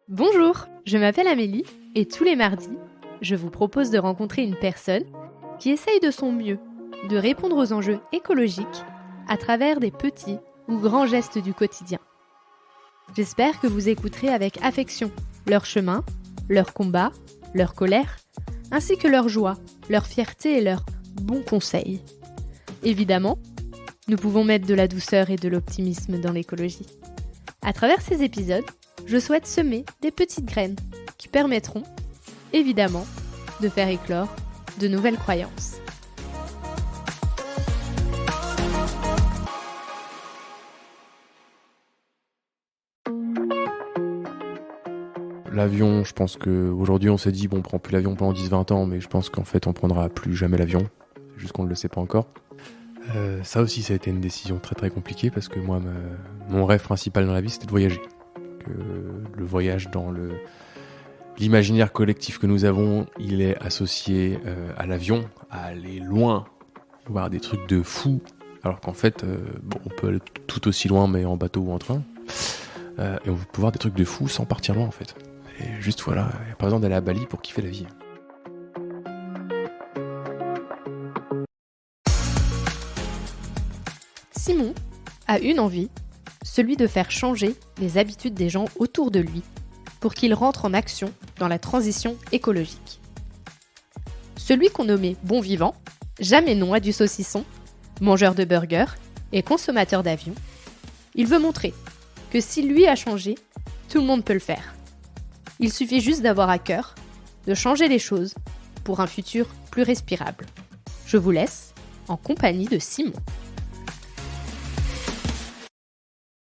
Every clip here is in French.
Bonjour, je m'appelle Amélie et tous les mardis, je vous propose de rencontrer une personne qui essaye de son mieux de répondre aux enjeux écologiques à travers des petits ou grands gestes du quotidien. J'espère que vous écouterez avec affection leur chemin, leurs combats, leur colère, ainsi que leur joie, leur fierté et leurs bons conseils. Évidemment, nous pouvons mettre de la douceur et de l'optimisme dans l'écologie. À travers ces épisodes, je souhaite semer des petites graines qui permettront, évidemment, de faire éclore de nouvelles croyances. L'avion, je pense qu'aujourd'hui on s'est dit on prend plus l'avion pendant 10-20 ans, mais je pense qu'en fait on prendra plus jamais l'avion, juste qu'on ne le sait pas encore. Ça aussi ça a été une décision très très compliquée parce que moi mon rêve principal dans la vie c'était de voyager. Le voyage dans l'imaginaire collectif que nous avons, il est associé à l'avion, à aller loin, voir des trucs de fou, alors qu'en fait on peut aller tout aussi loin mais en bateau ou en train, et on peut voir des trucs de fou sans partir loin en fait. Et juste voilà, il n'y a pas besoin d'aller à Bali pour kiffer la vie. Simon a une envie, celui de faire changer les habitudes des gens autour de lui pour qu'ils rentrent en action dans la transition écologique. Celui qu'on nommait bon vivant, jamais non à du saucisson, mangeur de burgers et consommateur d'avion, il veut montrer que si lui a changé, tout le monde peut le faire. Il suffit juste d'avoir à cœur de changer les choses pour un futur plus respirable. Je vous laisse en compagnie de Simon.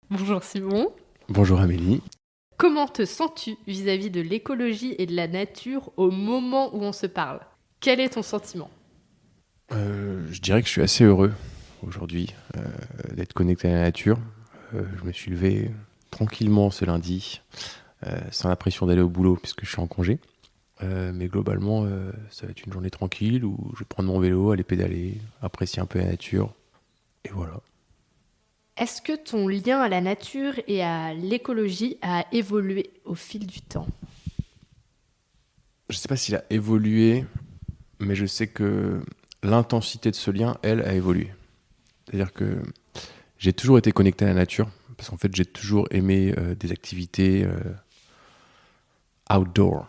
Bonjour Simon. Bonjour Amélie. Comment te sens-tu vis-à-vis de l'écologie et de la nature au moment où on se parle ? Quel est ton sentiment ? Je dirais que je suis assez heureux aujourd'hui d'être connecté à la nature. Je me suis levé tranquillement ce lundi, sans la pression d'aller au boulot puisque je suis en congé. Mais globalement, ça va être une journée tranquille où je vais prendre mon vélo, aller pédaler, apprécier un peu la nature. Et voilà. Est-ce que ton lien à la nature et à l'écologie a évolué au fil du temps ? Je ne sais pas s'il a évolué, mais je sais que l'intensité de ce lien, elle, a évolué. C'est-à-dire que j'ai toujours été connecté à la nature, parce qu'en fait, j'ai toujours aimé des activités outdoor.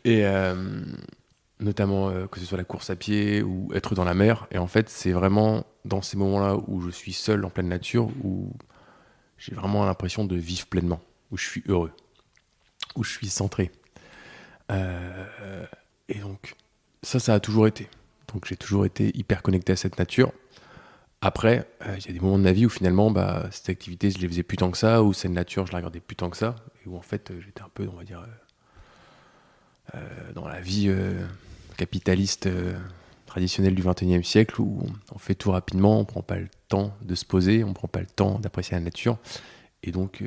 Et notamment que ce soit la course à pied ou être dans la mer. Et en fait, c'est vraiment dans ces moments-là où je suis seul en pleine nature, où j'ai vraiment l'impression de vivre pleinement, où je suis heureux, où je suis centré. Et donc, ça a toujours été. Donc, j'ai toujours été hyper connecté à cette nature. Après, il y a des moments de ma vie où finalement, cette activité, je les faisais plus tant que ça, ou cette nature, je la regardais plus tant que ça, et où en fait, j'étais un peu, on va dire, dans la vie capitaliste traditionnelle du XXIe siècle, où on fait tout rapidement, on prend pas le temps de se poser, on prend pas le temps d'apprécier la nature, et donc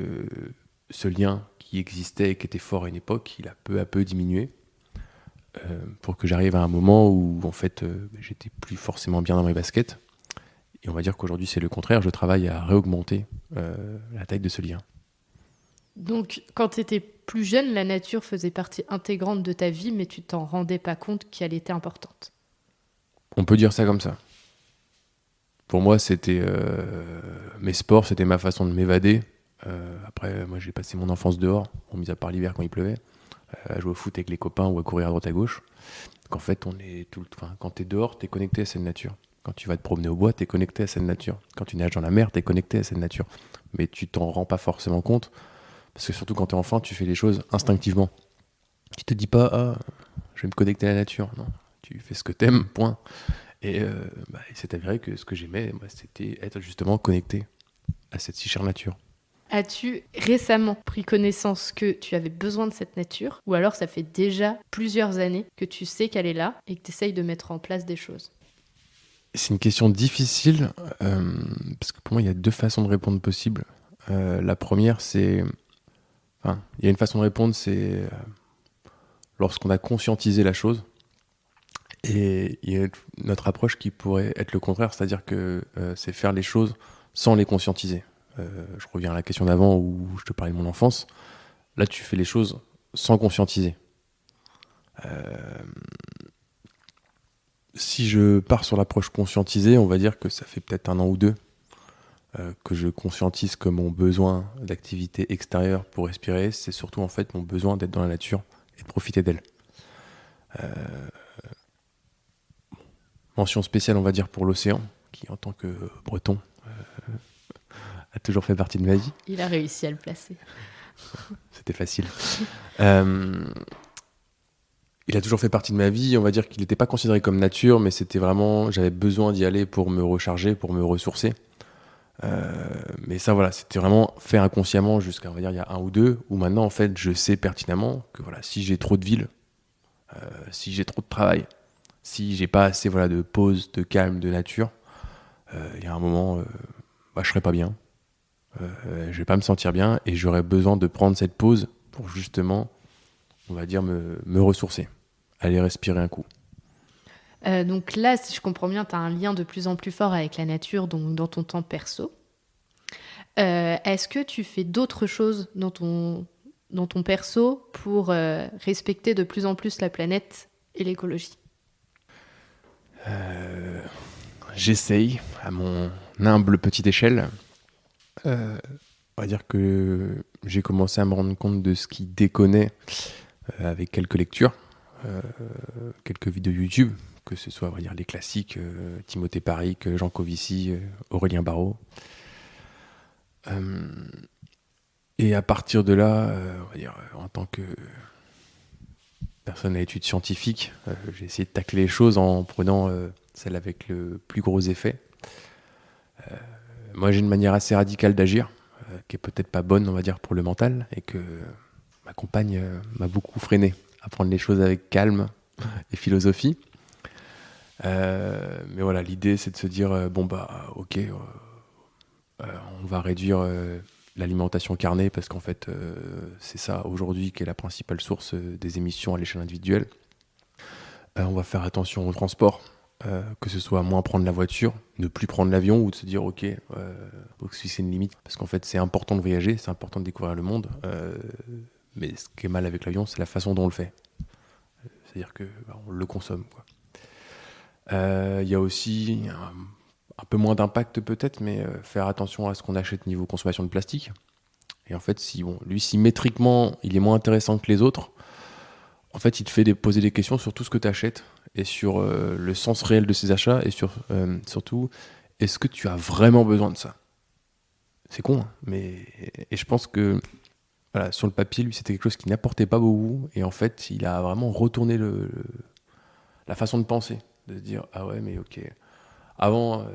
ce lien qui existait, qui était fort à une époque, il a peu à peu diminué, pour que j'arrive à un moment où en fait, j'étais plus forcément bien dans mes baskets. Et on va dire qu'aujourd'hui, c'est le contraire. Je travaille à réaugmenter la taille de ce lien. Donc, quand tu étais plus jeune, la nature faisait partie intégrante de ta vie, mais tu t'en rendais pas compte qu'elle était importante. On peut dire ça comme ça. Pour moi, c'était mes sports, c'était ma façon de m'évader. Après, moi, j'ai passé mon enfance dehors, mis à part l'hiver quand il pleuvait, à jouer au foot avec les copains ou à courir à droite à gauche. Donc en fait, quand t'es dehors, t'es connecté à cette nature. Quand tu vas te promener au bois, t'es connecté à cette nature. Quand tu nages dans la mer, t'es connecté à cette nature. Mais tu t'en rends pas forcément compte, parce que surtout quand t'es enfant, tu fais les choses instinctivement. Tu te dis pas, je vais me connecter à la nature. Non, tu fais ce que t'aimes, point. Et il s'est avéré que ce que j'aimais, c'était être justement connecté à cette si chère nature. As-tu récemment pris connaissance que tu avais besoin de cette nature, ou alors ça fait déjà plusieurs années que tu sais qu'elle est là et que tu essayes de mettre en place des choses ? C'est une question difficile, parce que pour moi, il y a deux façons de répondre possibles. La première, c'est... il y a une façon de répondre, c'est lorsqu'on a conscientisé la chose. Et il y a notre approche qui pourrait être le contraire, c'est-à-dire que c'est faire les choses sans les conscientiser. Je reviens à la question d'avant où je te parlais de mon enfance. Là, tu fais les choses sans conscientiser. Si je pars sur l'approche conscientisée, on va dire que ça fait peut-être 1 an ou 2 que je conscientise que mon besoin d'activité extérieure pour respirer, c'est surtout en fait mon besoin d'être dans la nature et de profiter d'elle. Mention spéciale, on va dire, pour l'océan, qui en tant que breton a toujours fait partie de ma vie. Il a réussi à le placer. C'était facile. Il a toujours fait partie de ma vie. On va dire qu'il n'était pas considéré comme nature, mais c'était vraiment, j'avais besoin d'y aller pour me recharger, pour me ressourcer. Mais ça, voilà, c'était vraiment fait inconsciemment jusqu'à, on va dire, il y a 1 ou 2, où maintenant, en fait, je sais pertinemment que voilà, si j'ai trop de ville, si j'ai trop de travail, si j'ai pas assez voilà, de pause, de calme, de nature, il y a un moment, je serai pas bien. Je vais pas me sentir bien et j'aurais besoin de prendre cette pause pour justement, on va dire, me ressourcer, aller respirer un coup. Donc là, si je comprends bien, tu as un lien de plus en plus fort avec la nature donc dans ton temps perso. Est-ce que tu fais d'autres choses dans ton perso pour respecter de plus en plus la planète et l'écologie? J'essaye, à mon humble petite échelle. On va dire que j'ai commencé à me rendre compte de ce qui déconnait avec quelques lectures, quelques vidéos YouTube, que ce soit on va dire, les classiques, Timothée Paric, Jean Covici, Aurélien Barraud. Et à partir de là, on va dire, en tant que personne à études scientifiques, j'ai essayé de tacler les choses en prenant celle avec le plus gros effet. Moi, j'ai une manière assez radicale d'agir, qui est peut-être pas bonne, on va dire, pour le mental, et que ma compagne m'a beaucoup freiné à prendre les choses avec calme et philosophie. Mais voilà, l'idée, c'est de se dire, ok, on va réduire l'alimentation carnée, parce qu'en fait, c'est ça, aujourd'hui, qui est la principale source des émissions à l'échelle individuelle. On va faire attention au transport, que ce soit moins prendre la voiture, ne plus prendre l'avion, ou de se dire, ok, faut se fixer une limite, parce qu'en fait, c'est important de voyager, c'est important de découvrir le monde, mais ce qui est mal avec l'avion, c'est la façon dont on le fait. C'est-à-dire qu'on le consomme, quoi. Il y a aussi un peu moins d'impact peut-être, mais faire attention à ce qu'on achète niveau consommation de plastique. Et en fait, si métriquement, il est moins intéressant que les autres, en fait, il te fait poser des questions sur tout ce que tu achètes et sur le sens réel de ces achats et surtout, est-ce que tu as vraiment besoin de ça? C'est con, hein, mais et je pense que voilà, sur le papier, lui, c'était quelque chose qui n'apportait pas beaucoup, et en fait, il a vraiment retourné la façon de penser, de se dire, ah ouais, mais ok. Avant,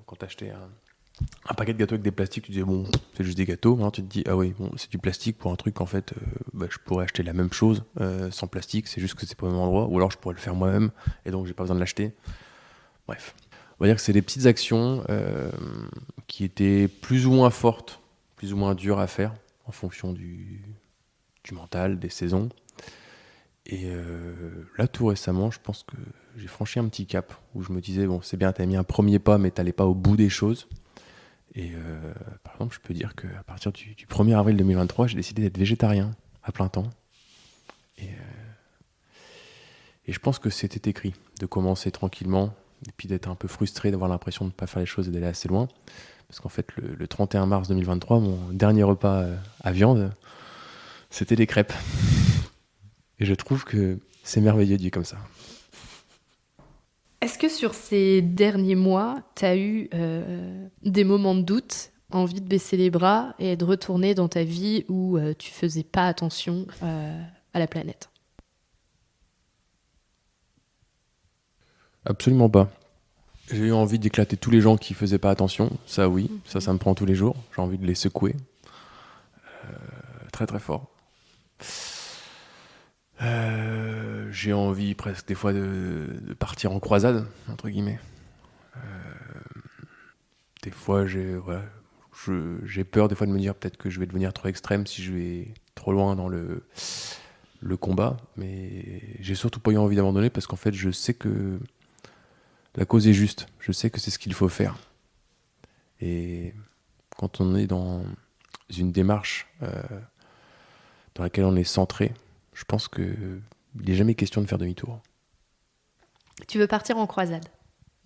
quand t'achetais un paquet de gâteaux avec des plastiques, tu disais, bon, c'est juste des gâteaux. Maintenant, tu te dis, ah oui, bon, c'est du plastique pour un truc, en fait, je pourrais acheter la même chose sans plastique, c'est juste que c'est pas au même endroit, ou alors je pourrais le faire moi-même, et donc j'ai pas besoin de l'acheter. Bref. On va dire que c'est des petites actions qui étaient plus ou moins fortes, plus ou moins dures à faire, en fonction du mental, des saisons. Et là, tout récemment, je pense que j'ai franchi un petit cap où je me disais, bon, c'est bien, t'as mis un premier pas, mais t'allais pas au bout des choses. Et par exemple, je peux dire qu'à partir du 1er avril 2023, j'ai décidé d'être végétarien à plein temps. Et je pense que c'était écrit, de commencer tranquillement, et puis d'être un peu frustré, d'avoir l'impression de ne pas faire les choses et d'aller assez loin. Parce qu'en fait, le 31 mars 2023, mon dernier repas à viande, c'était des crêpes. Et je trouve que c'est merveilleux dit comme ça. Est-ce que sur ces derniers mois, tu as eu des moments de doute, envie de baisser les bras et de retourner dans ta vie où tu faisais pas attention à la planète? Absolument pas. J'ai eu envie d'éclater tous les gens qui faisaient pas attention. Ça, oui, ça me prend tous les jours. J'ai envie de les secouer. Très très fort. J'ai envie presque des fois de partir en croisade, entre guillemets. Des fois, j'ai peur des fois de me dire peut-être que je vais devenir trop extrême si je vais trop loin dans le le combat, mais j'ai surtout pas eu envie d'abandonner parce qu'en fait, je sais que la cause est juste. Je sais que c'est ce qu'il faut faire. Et quand on est dans une démarche dans laquelle on est centré, je pense qu'il n'est jamais question de faire demi-tour. Tu veux partir en croisade.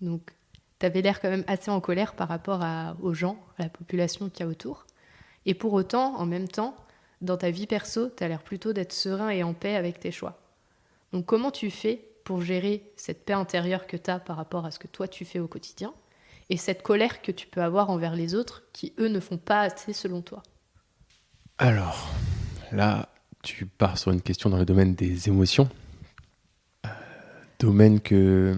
Donc, tu avais l'air quand même assez en colère par rapport aux gens, à la population qu'il y a autour. Et pour autant, en même temps, dans ta vie perso, tu as l'air plutôt d'être serein et en paix avec tes choix. Donc, comment tu fais pour gérer cette paix intérieure que tu as par rapport à ce que toi tu fais au quotidien et cette colère que tu peux avoir envers les autres qui, eux, ne font pas assez selon toi? Alors, là, tu pars sur une question dans le domaine des émotions. Domaine que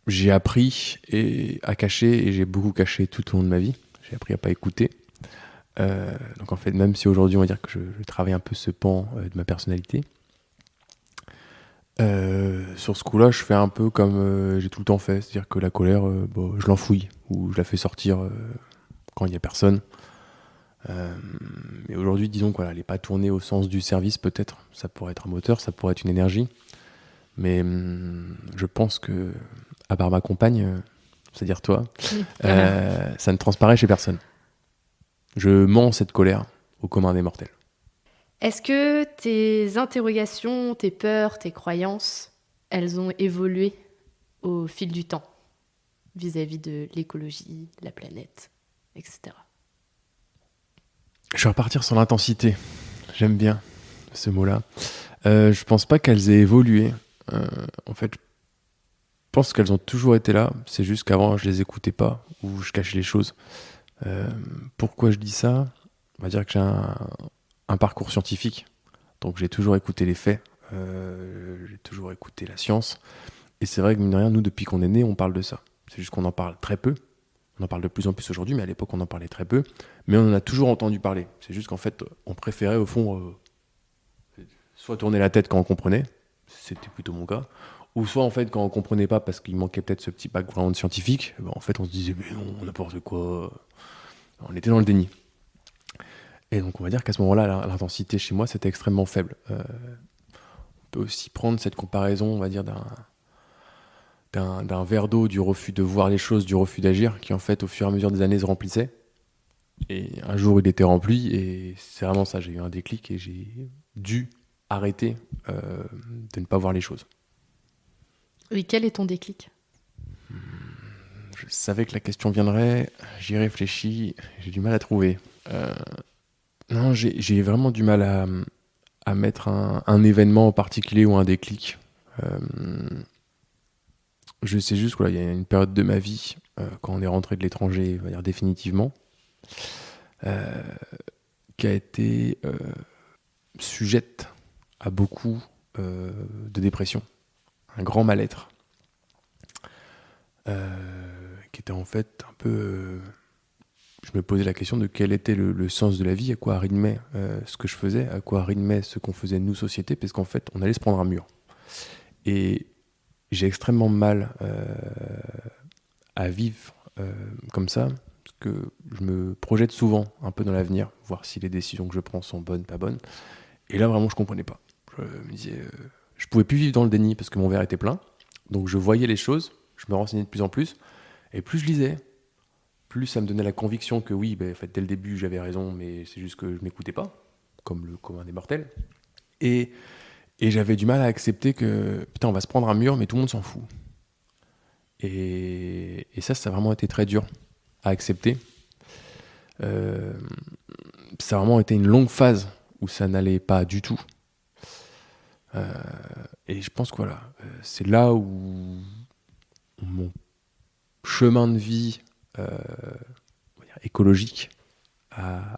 j'ai appris à cacher et j'ai beaucoup caché tout au long de ma vie. J'ai appris à pas écouter. Donc en fait, même si aujourd'hui on va dire que je travaille un peu ce pan de ma personnalité, sur ce coup-là, je fais un peu comme j'ai tout le temps fait, c'est-à-dire que la colère, je l'enfouis ou je la fais sortir quand il n'y a personne. Mais aujourd'hui, disons que voilà, elle n'est pas tournée au sens du service peut-être. Ça pourrait être un moteur, ça pourrait être une énergie. Mais je pense que, à part ma compagne, c'est-à-dire toi, ça ne transparaît chez personne. Je mens cette colère au commun des mortels. Est-ce que tes interrogations, tes peurs, tes croyances, elles ont évolué au fil du temps vis-à-vis de l'écologie, la planète, etc. Je vais repartir sur l'intensité. J'aime bien ce mot-là. Je pense pas qu'elles aient évolué. En fait, je pense qu'elles ont toujours été là. C'est juste qu'avant, je les écoutais pas ou je cachais les choses. Pourquoi je dis ça? On va dire que j'ai un parcours scientifique. Donc j'ai toujours écouté les faits. J'ai toujours écouté la science. Et c'est vrai que, mine de rien, nous, depuis qu'on est né, on parle de ça. C'est juste qu'on en parle très peu. On en parle de plus en plus aujourd'hui, mais à l'époque, on en parlait très peu. Mais on en a toujours entendu parler. C'est juste qu'en fait, on préférait, au fond, soit tourner la tête quand on comprenait, c'était plutôt mon cas, ou soit, en fait, quand on comprenait pas parce qu'il manquait peut-être ce petit background scientifique, en fait, on se disait, mais non, n'importe quoi. On était dans le déni. Et donc, on va dire qu'à ce moment-là, l'intensité chez moi, c'était extrêmement faible. On peut aussi prendre cette comparaison, on va dire, d'un verre d'eau, du refus de voir les choses, du refus d'agir, qui en fait au fur et à mesure des années se remplissait. Et un jour il était rempli et c'est vraiment ça, j'ai eu un déclic et j'ai dû arrêter de ne pas voir les choses. Oui, quel est ton déclic? Je savais que la question viendrait, j'y réfléchis, j'ai du mal à trouver. Non, j'ai vraiment du mal à mettre un événement en particulier ou un déclic. Je sais juste qu'il y a une période de ma vie, quand on est rentré de l'étranger, on va dire définitivement, qui a été sujette à beaucoup de dépression, un grand mal-être, qui était en fait un peu... je me posais la question de quel était le sens de la vie, à quoi rimait ce que je faisais, à quoi rimait ce qu'on faisait nous, société, parce qu'en fait, on allait se prendre un mur. Et j'ai extrêmement mal à vivre comme ça, parce que je me projette souvent un peu dans l'avenir, voir si les décisions que je prends sont bonnes, pas bonnes. Et là, vraiment, je comprenais pas. Je me disais, je pouvais plus vivre dans le déni parce que mon verre était plein. Donc, je voyais les choses, je me renseignais de plus en plus. Et plus je lisais, plus ça me donnait la conviction que oui, en fait, dès le début, j'avais raison, mais c'est juste que je m'écoutais pas, comme le commun des mortels. Et j'avais du mal à accepter que, putain, on va se prendre un mur, mais tout le monde s'en fout. Et ça a vraiment été très dur à accepter. Ça a vraiment été une longue phase où ça n'allait pas du tout. Et je pense que voilà, c'est là où mon chemin de vie on va dire écologique a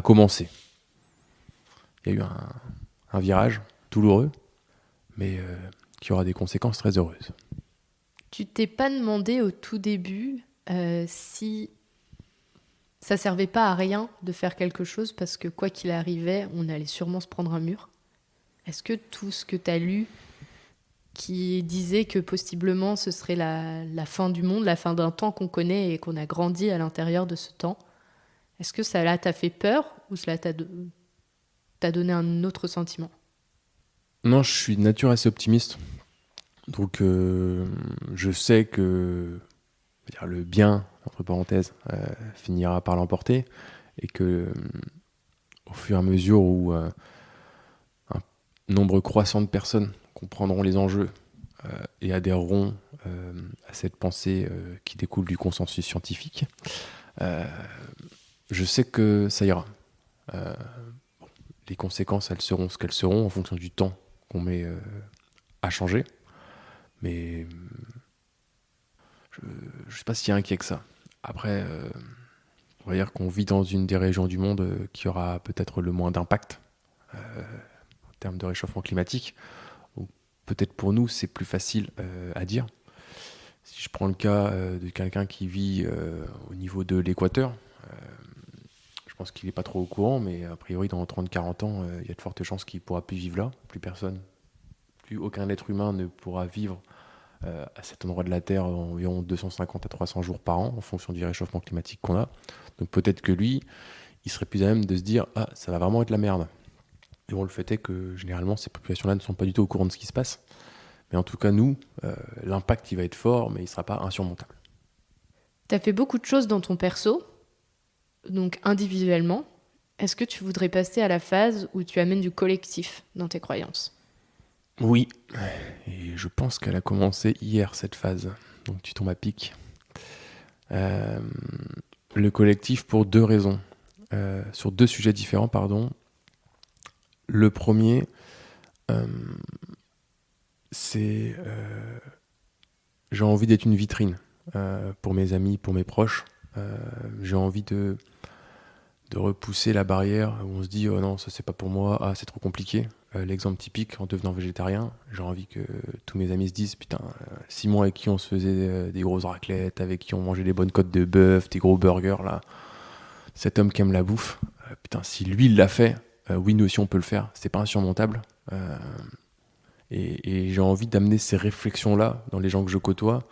commencé. Il y a eu un virage douloureux, mais qui aura des conséquences très heureuses. Tu t'es pas demandé au tout début si ça servait pas à rien de faire quelque chose parce que quoi qu'il arrivait, on allait sûrement se prendre un mur? Est-ce que tout ce que tu as lu qui disait que possiblement ce serait la fin du monde, la fin d'un temps qu'on connaît et qu'on a grandi à l'intérieur de ce temps, est-ce que ça là t'a fait peur ou cela t'a t'a donné un autre sentiment? Non, je suis de nature assez optimiste. Donc, je sais que on va dire, le bien, entre parenthèses, finira par l'emporter. Et que, au fur et à mesure où un nombre croissant de personnes comprendront les enjeux et adhéreront à cette pensée qui découle du consensus scientifique, je sais que ça ira. Euh, les conséquences, elles seront ce qu'elles seront en fonction du temps qu'on met à changer. Mais je ne suis pas si inquiet que ça. Après, on va dire qu'on vit dans une des régions du monde qui aura peut-être le moins d'impact en termes de réchauffement climatique. Donc, peut-être pour nous, c'est plus facile à dire. Si je prends le cas de quelqu'un qui vit au niveau de l'équateur, je pense qu'il n'est pas trop au courant, mais a priori, dans 30-40 ans, il y a de fortes chances qu'il ne pourra plus vivre là. Plus aucun être humain ne pourra vivre à cet endroit de la Terre environ 250 à 300 jours par an, en fonction du réchauffement climatique qu'on a. Donc peut-être que lui, il serait plus à même de se dire « Ah, ça va vraiment être la merde ». Et bon, le fait est que généralement, ces populations-là ne sont pas du tout au courant de ce qui se passe. Mais en tout cas, nous, l'impact, il va être fort, mais il ne sera pas insurmontable. T'as fait beaucoup de choses dans ton perso, donc individuellement. Est-ce que tu voudrais passer à la phase où tu amènes du collectif dans tes croyances? Oui, et je pense qu'elle a commencé hier, cette phase. Donc tu tombes à pic. Le collectif pour deux raisons. Sur deux sujets différents, pardon. Le premier, c'est j'ai envie d'être une vitrine pour mes amis, pour mes proches. J'ai envie de repousser la barrière où on se dit « Oh non, ça c'est pas pour moi, ah c'est trop compliqué ». L'exemple typique, en devenant végétarien, j'ai envie que tous mes amis se disent « Putain, Simon avec qui on se faisait des grosses raclettes, avec qui on mangeait des bonnes côtes de bœuf, des gros burgers, là, cet homme qui aime la bouffe, putain, si lui il l'a fait, oui, nous aussi on peut le faire, c'est pas insurmontable. » Et j'ai envie d'amener ces réflexions-là dans les gens que je côtoie,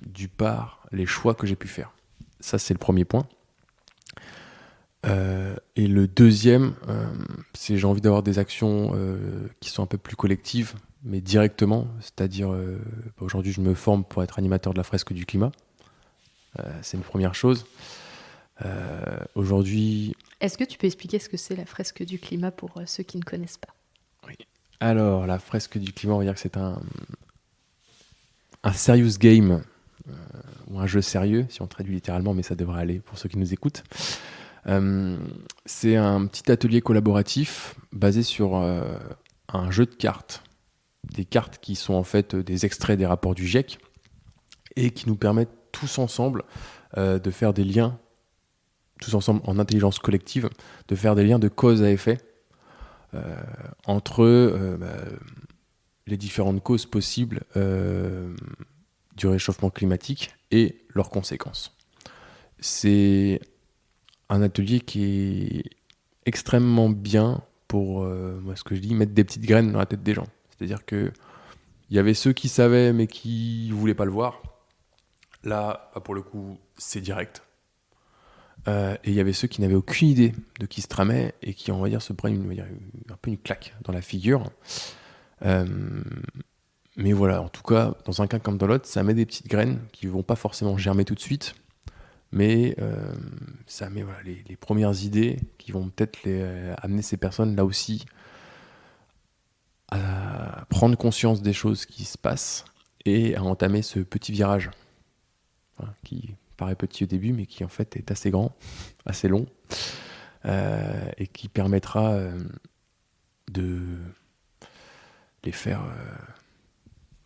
du par les choix que j'ai pu faire. Ça, c'est le premier point. Et le deuxième, c'est j'ai envie d'avoir des actions qui sont un peu plus collectives, mais directement. C'est-à-dire, aujourd'hui, je me forme pour être animateur de la fresque du climat. C'est une première chose. Aujourd'hui... Est-ce que tu peux expliquer ce que c'est la fresque du climat pour ceux qui ne connaissent pas? Oui. Alors, la fresque du climat, on va dire que c'est un serious game, ou un jeu sérieux, si on traduit littéralement, mais ça devrait aller pour ceux qui nous écoutent. C'est un petit atelier collaboratif basé sur un jeu de cartes. Des cartes qui sont en fait des extraits des rapports du GIEC et qui nous permettent tous ensemble de faire des liens, tous ensemble en intelligence collective, de faire des liens de cause à effet entre les différentes causes possibles du réchauffement climatique et leurs conséquences. C'est un atelier qui est extrêmement bien pour, moi ce que je dis, mettre des petites graines dans la tête des gens. C'est-à-dire que il y avait ceux qui savaient mais qui voulaient pas le voir. Là, pour le coup, c'est direct. Et il y avait ceux qui n'avaient aucune idée de qui se tramait et qui, on va dire, se prennent un peu une claque dans la figure. Mais voilà, en tout cas, dans un cas comme dans l'autre, ça met des petites graines qui ne vont pas forcément germer tout de suite, mais ça met voilà, les premières idées qui vont peut-être amener ces personnes là aussi à prendre conscience des choses qui se passent et à entamer ce petit virage qui paraît petit au début, mais qui en fait est assez grand, assez long, et qui permettra de les faire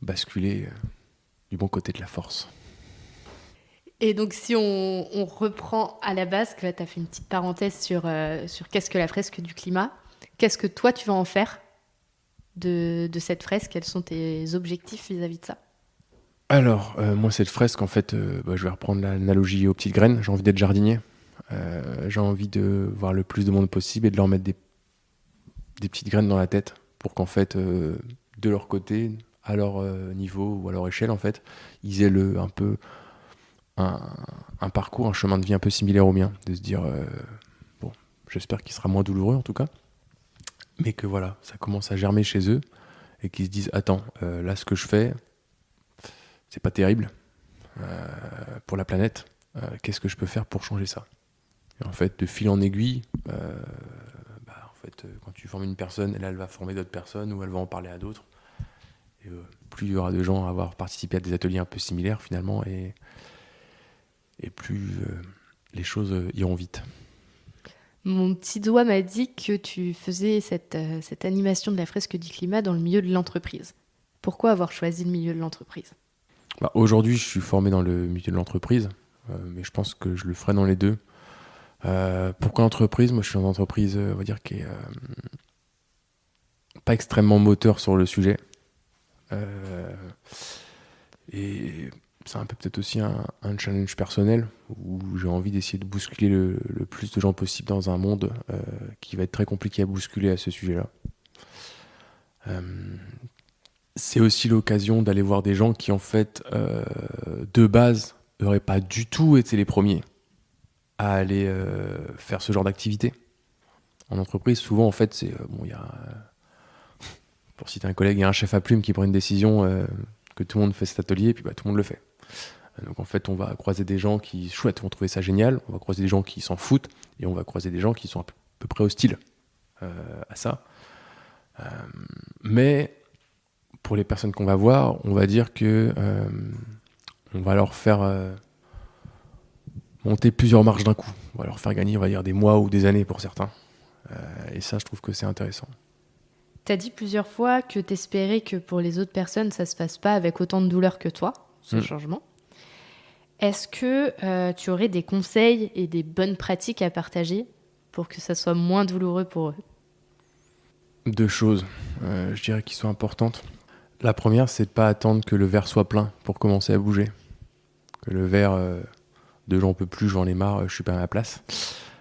basculer du bon côté de la force. Et donc si on reprend à la base, que là tu as fait une petite parenthèse sur qu'est-ce que la fresque du climat, qu'est-ce que toi tu vas en faire de cette fresque? Quels sont tes objectifs vis-à-vis de ça? Alors, moi cette fresque, en fait, je vais reprendre l'analogie aux petites graines. J'ai envie d'être jardinier. J'ai envie de voir le plus de monde possible et de leur mettre des petites graines dans la tête pour qu'en fait, de leur côté, à leur niveau ou à leur échelle, en fait, ils aient un peu un parcours, un chemin de vie un peu similaire au mien. De se dire, bon, j'espère qu'il sera moins douloureux en tout cas. mais que voilà, ça commence à germer chez eux et qu'ils se disent attends, là ce que je fais, c'est pas terrible pour la planète. Qu'est-ce que je peux faire pour changer ça? Et en fait, de fil en aiguille, quand tu formes une personne, elle va former d'autres personnes ou elle va en parler à d'autres. Et, plus il y aura de gens à avoir participé à des ateliers un peu similaires finalement, et plus les choses iront vite. Mon petit doigt m'a dit que tu faisais cette animation de la fresque du climat dans le milieu de l'entreprise. Pourquoi avoir choisi le milieu de l'entreprise? Aujourd'hui, je suis formé dans le milieu de l'entreprise, mais je pense que je le ferai dans les deux. Pourquoi l'entreprise? Moi, je suis dans une entreprise, on va dire, qui est pas extrêmement moteur sur le sujet. Et c'est un peu peut-être aussi un challenge personnel où j'ai envie d'essayer de bousculer le plus de gens possible dans un monde qui va être très compliqué à bousculer à ce sujet-là. C'est aussi l'occasion d'aller voir des gens qui, en fait, de base, n'auraient pas du tout été les premiers à aller faire ce genre d'activité. En entreprise, souvent, en fait, c'est il y a, pour citer un collègue, il y a un chef à plume qui prend une décision, que tout le monde fait cet atelier, et puis tout le monde le fait. Donc en fait, on va croiser des gens qui, chouette, vont trouver ça génial, on va croiser des gens qui s'en foutent, et on va croiser des gens qui sont à peu près hostiles à ça. Mais pour les personnes qu'on va voir, on va dire que on va leur faire monter plusieurs marches d'un coup. On va leur faire gagner, on va dire, des mois ou des années pour certains. Et ça, je trouve que c'est intéressant. T'as dit plusieurs fois que t'espérais que pour les autres personnes, ça se fasse pas avec autant de douleur que toi, ce changement. Est-ce que tu aurais des conseils et des bonnes pratiques à partager pour que ça soit moins douloureux pour eux? Deux choses, je dirais, qui sont importantes. La première, c'est de ne pas attendre que le verre soit plein pour commencer à bouger. Que le verre de j'en peux plus, j'en ai marre, je suis pas à ma place.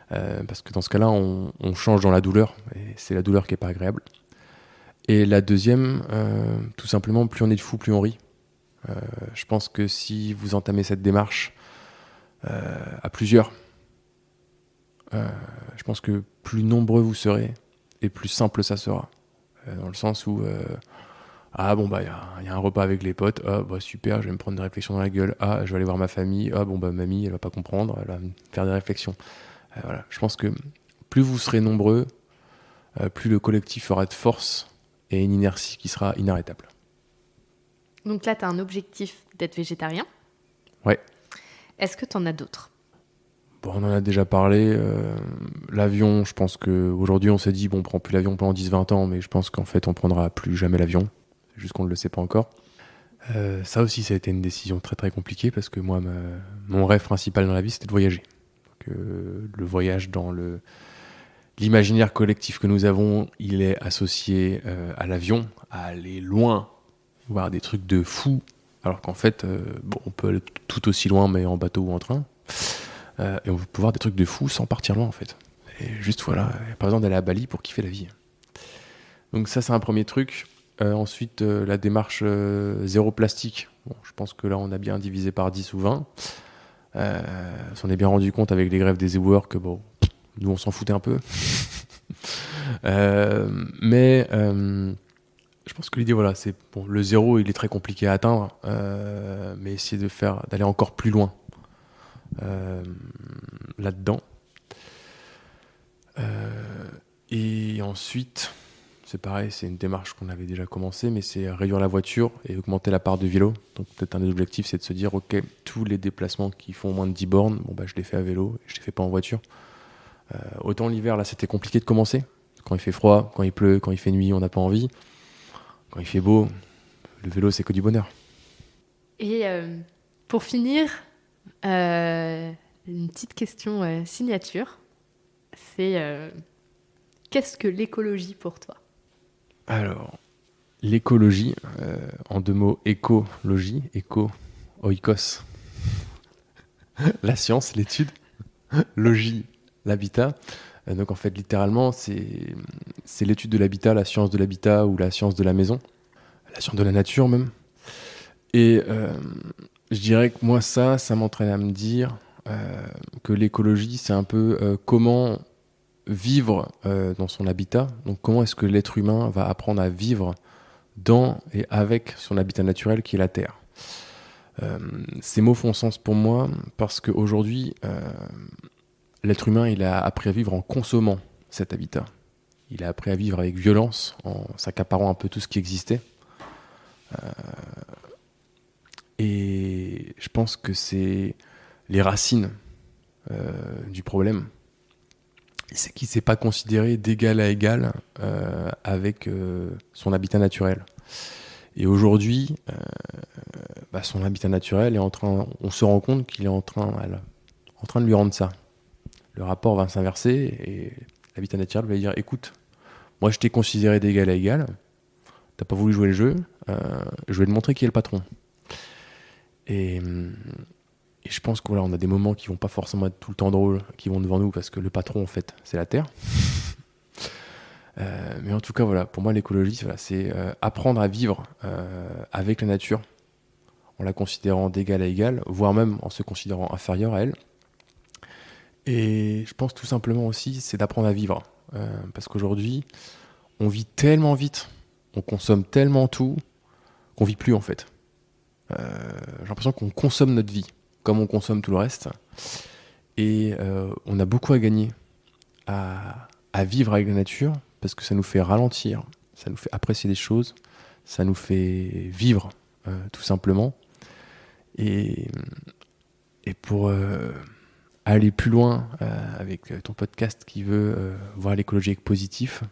Parce que dans ce cas-là, on change dans la douleur, et c'est la douleur qui est pas agréable. Et la deuxième, tout simplement, plus on est de fous, plus on rit. Je pense que si vous entamez cette démarche à plusieurs, je pense que plus nombreux vous serez, et plus simple ça sera. Dans le sens où il y a un repas avec les potes, super, je vais me prendre des réflexions dans la gueule, je vais aller voir ma famille, mamie elle va pas comprendre, elle va me faire des réflexions. Voilà. Je pense que plus vous serez nombreux, plus le collectif aura de force et une inertie qui sera inarrêtable. Donc là, tu as un objectif d'être végétarien. Ouais. Est-ce que tu en as d'autres? Bon, on en a déjà parlé. L'avion, je pense qu'aujourd'hui, on s'est dit, on prend plus l'avion pendant 10-20 ans, mais je pense qu'en fait, on prendra plus jamais l'avion. C'est juste qu'on ne le sait pas encore. Ça aussi, ça a été une décision très très compliquée parce que moi, mon rêve principal dans la vie, c'était de voyager. Donc, le voyage dans l'imaginaire collectif que nous avons, il est associé à l'avion, à aller loin, voir des trucs de fou, alors qu'en fait, on peut aller tout aussi loin, mais en bateau ou en train. Et on peut voir des trucs de fou sans partir loin, en fait. Et juste, voilà, par exemple, d'aller à Bali pour kiffer la vie. Donc ça, c'est un premier truc. Ensuite, la démarche zéro plastique. Bon, je pense que là, on a bien divisé par 10 ou 20. On s'en est bien rendu compte avec les grèves des éboueurs que, nous, on s'en foutait un peu. Mais je pense que l'idée, voilà, c'est le zéro, il est très compliqué à atteindre, mais essayer d'aller encore plus loin là-dedans. Et ensuite, c'est pareil, c'est une démarche qu'on avait déjà commencé, mais c'est réduire la voiture et augmenter la part de vélo. Donc peut-être un des objectifs, c'est de se dire, ok, tous les déplacements qui font moins de 10 bornes, je les fais à vélo, je les fais pas en voiture. Autant l'hiver, là, c'était compliqué de commencer. Quand il fait froid, quand il pleut, quand il fait nuit, on n'a pas envie. Quand il fait beau, le vélo, c'est que du bonheur. Et pour finir, une petite question signature. C'est qu'est-ce que l'écologie pour toi? Alors, l'écologie, en deux mots, écologie, oikos, la science, l'étude, logie, l'habitat. Donc en fait, littéralement, c'est l'étude de l'habitat, la science de l'habitat ou la science de la maison, la science de la nature même. Et je dirais que moi, ça m'entraîne à me dire que l'écologie, c'est un peu comment vivre dans son habitat. Donc comment est-ce que l'être humain va apprendre à vivre dans et avec son habitat naturel qui est la Terre. Ces mots font sens pour moi parce qu'aujourd'hui, l'être humain il a appris à vivre en consommant cet habitat. Il a appris à vivre avec violence, en s'accaparant un peu tout ce qui existait. Et je pense que c'est les racines du problème. C'est qu'il ne s'est pas considéré d'égal à égal avec son habitat naturel. Et aujourd'hui, son habitat naturel est on se rend compte qu'il est en train de lui rendre ça. Le rapport va s'inverser et l'habitat naturel va lui dire écoute, moi je t'ai considéré d'égal à égal, t'as pas voulu jouer le jeu, je vais te montrer qui est le patron. Et je pense qu'on a des moments qui vont pas forcément être tout le temps drôles, qui vont devant nous parce que le patron en fait c'est la Terre. Mais en tout cas voilà, pour moi l'écologie c'est apprendre à vivre avec la nature en la considérant d'égal à égal, voire même en se considérant inférieur à elle. Et je pense tout simplement aussi c'est d'apprendre à vivre parce qu'aujourd'hui on vit tellement vite, on consomme tellement tout qu'on vit plus en fait. J'ai l'impression qu'on consomme notre vie comme on consomme tout le reste et on a beaucoup à gagner à vivre avec la nature parce que ça nous fait ralentir, ça nous fait apprécier les choses, ça nous fait vivre tout simplement et pour aller plus loin avec ton podcast qui veut voir l'écologie avec positif,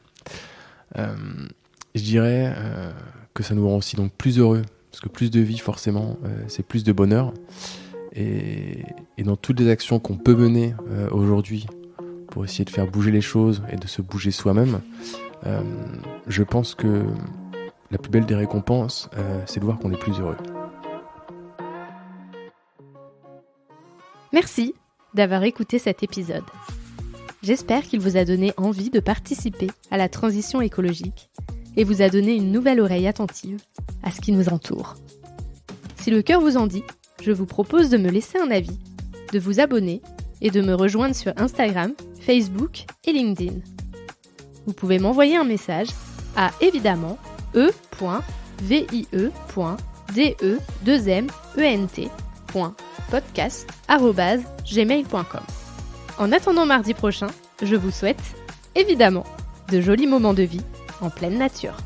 je dirais que ça nous rend aussi donc plus heureux parce que plus de vie forcément c'est plus de bonheur et dans toutes les actions qu'on peut mener aujourd'hui pour essayer de faire bouger les choses et de se bouger soi-même, je pense que la plus belle des récompenses c'est de voir qu'on est plus heureux. Merci d'avoir écouté cet épisode. J'espère qu'il vous a donné envie de participer à la transition écologique et vous a donné une nouvelle oreille attentive à ce qui nous entoure. Si le cœur vous en dit, je vous propose de me laisser un avis, de vous abonner et de me rejoindre sur Instagram, Facebook et LinkedIn. Vous pouvez m'envoyer un message à évidemment e.vie.de2ment.podcast@gmail.com. En attendant mardi prochain, je vous souhaite, évidemment, de jolis moments de vie en pleine nature.